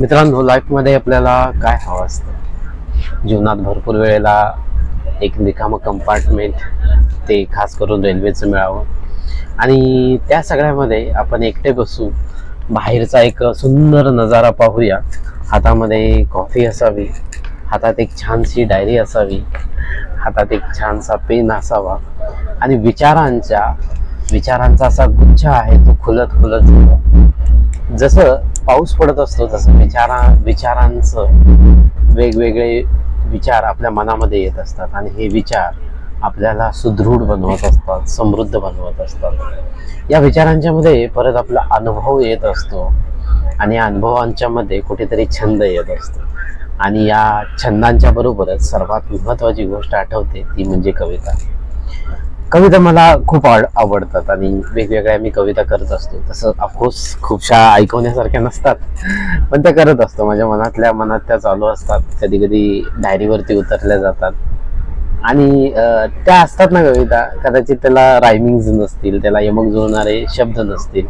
मित्रांनो, लाईफमध्ये आपल्याला काय हवं असतं? जीवनात भरपूर वेळेला एक रिकामं कंपार्टमेंट, ते खास करून रेल्वेचं मिळावं आणि त्या सगळ्यामध्ये आपण एकटे बसू, बाहेरचा एक सुंदर नजारा पाहूया. हातामध्ये कॉफी असावी, हातात एक छानशी डायरी असावी, हातात एक छानसा पेन असावा आणि विचारांचा असा गुच्छ आहे तो खुलत खुलत जसं पाऊस पडत असतो तसं विचारांचं वेगवेगळे विचार आपल्या मनामध्ये येत असतात आणि हे विचार आपल्याला सुदृढ बनवत असतात, समृद्ध बनवत असतात. या विचारांच्या मध्ये परत आपला अनुभव येत असतो आणि या अनुभवांच्या मध्ये कुठेतरी छंद येत असतो आणि या छंदांच्या बरोबरच सर्वात महत्त्वाची गोष्ट आठवते ती म्हणजे कविता. कविता मला खूप आवडतात आणि वेगवेगळ्या मी कविता करत असतो. तसं ऑफकोर्स खूपशा ऐकवण्यासारख्या नसतात, पण त्या करत असतो. माझ्या मनात त्या चालू असतात. कधी कधी डायरीवरती उतरल्या जातात आणि त्या असतात ना कविता, कदाचित त्याला रायमिंग्स नसतील, त्याला यमक जुळणारे शब्द नसतील,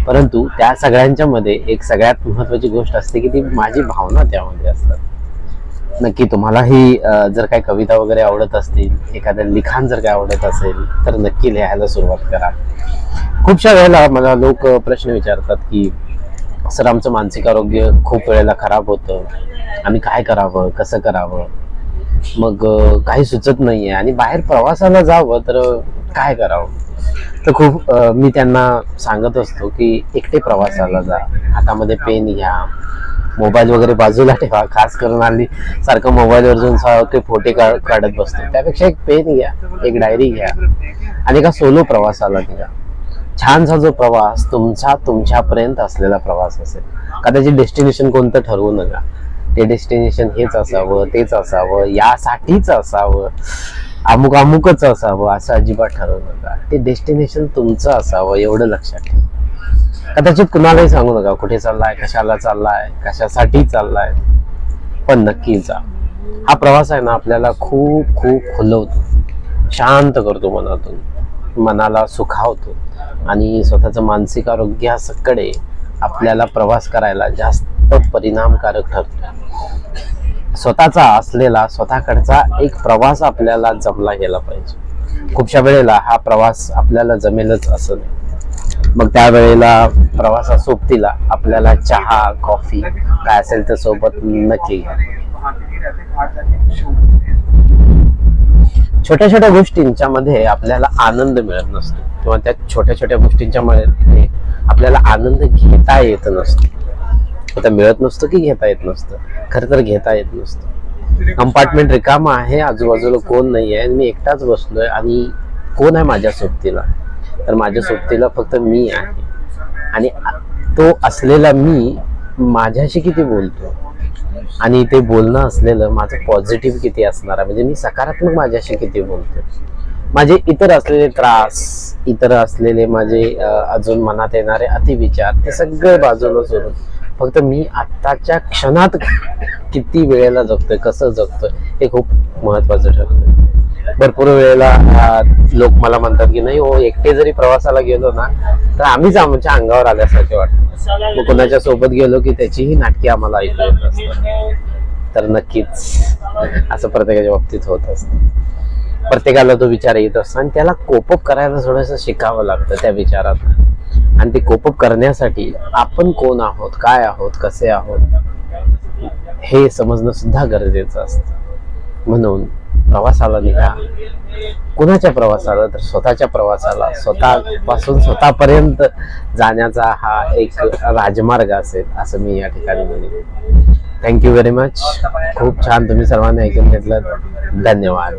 परंतु त्या सगळ्यांच्या मध्ये एक सगळ्यात महत्त्वाची गोष्ट असते की ती माझी भावना त्यामध्ये असतात. नक्की तुम्हालाही जर काही कविता वगैरे आवडत असतील, एखादं लिखाण जर काय आवडत असेल तर नक्की लिहायला सुरुवात करा. खूपशा वेळेला मला लोक प्रश्न विचारतात की सर, आमचं मानसिक आरोग्य खूप वेळेला खराब होतं, आम्ही काय करावं, कसं करावं, मग काही सुचत नाहीये आणि बाहेर प्रवासाला जावं तर काय करावं. तर खूप मी त्यांना सांगत असतो की एकटे प्रवासाला जा, हातामध्ये पेन घ्या, मोबाईल वगैरे बाजूला ठेवा. खास करून आली सारखं मोबाईलवर जाऊन सारखे फोटे काढत बसतो, त्यापेक्षा एक पेन घ्या, एक डायरी घ्या आणि एका सोलो प्रवासाला निघा. छानसा जो प्रवास तुमच्यापर्यंत असलेला प्रवास असेल. कदाचित डेस्टिनेशन कोणतं ठरवू नका, ते डेस्टिनेशन हेच असावं, तेच असावं, यासाठीच असावं, अमुकच असावं असं अजिबात ठरवू नका. ते डेस्टिनेशन तुमचं असावं एवढं लक्षात ठेवा. कदाचित कुणालाही सांगू नका कुठे चाललाय, कशाला चाललाय, कशासाठी चाललाय, पण नक्की जा. हा प्रवास आहे ना आपल्याला खूप खूप खुलवतो, शांत करतो, मनाला सुखावतो आणि स्वतःचं मानसिक आरोग्याकडे आपल्याला प्रवास करायला जास्त परिणामकारक ठरतो. स्वतःकडचा एक प्रवास आपल्याला जमला गेला पाहिजे. खूपशा वेळेला हा प्रवास आपल्याला जमेलच असं नाही, मग त्यावेळेला प्रवासा सोबतीला आपल्याला चहा, कॉफी काय असेल तर सोबत नक्की घ्या. छोट्या छोट्या गोष्टींच्या मध्ये आपल्याला आनंद मिळत नसतो किंवा त्या छोट्या छोट्या गोष्टींच्या मध्ये आपल्याला आनंद घेता येत नसतो. आता मिळत नसतो की घेता येत नसतं, खरं तर घेता येत नसतं. कंपार्टमेंट रिकामा आहे, आजूबाजूला कोण नाही आहे, मी एकटाच बसलोय आणि कोण आहे माझ्या सोबतीला, तर माझ्या सोबतीला फक्त मी आहे आणि तो असलेला मी माझ्याशी किती बोलतो आणि ते बोलणं असलेलं माझं पॉझिटिव्ह किती असणार आहे, म्हणजे मी सकारात्मक माझ्याशी किती बोलतो. माझे इतर असलेले त्रास, इतर असलेले माझे अजून मनात येणारे अतिविचार, ते सगळे बाजूला सोडून फक्त मी आत्ताच्या क्षणात किती वेळेला जगतोय, कसं जगतोय हे खूप महत्वाचं ठरतं. भरपूर वेळेला लोक मला म्हणतात की नाही हो, एकटे जरी प्रवासाला गेलो ना तर आम्हीच आमच्या अंगावर आल्यासारखे वाटतं, मग कोणाच्या सोबत गेलो की त्याचीही नाटके आम्हाला ऐकू येत असतात. तर नक्कीच असं प्रत्येकाच्या बाबतीत होत असतं. प्रत्येकाला तो विचार येत असतो आणि त्याला कोपअप करायला थोडंसं शिकावं लागतं त्या विचारात, आणि ते कोपअप करण्यासाठी आपण कोण आहोत, काय आहोत, कसे आहोत हे समजणं सुद्धा गरजेचं असतं. म्हणून प्रवासाला निघा. कुणाच्या प्रवासाला तर स्वतःच्या प्रवासाला, स्वतःपासून स्वतःपर्यंत जाण्याचा हा एक राजमार्ग असेल असं मी या ठिकाणी म्हणेन. Thank you very much. खूप छान तुम्ही सर्वांनी ऐकून घेतलं. धन्यवाद.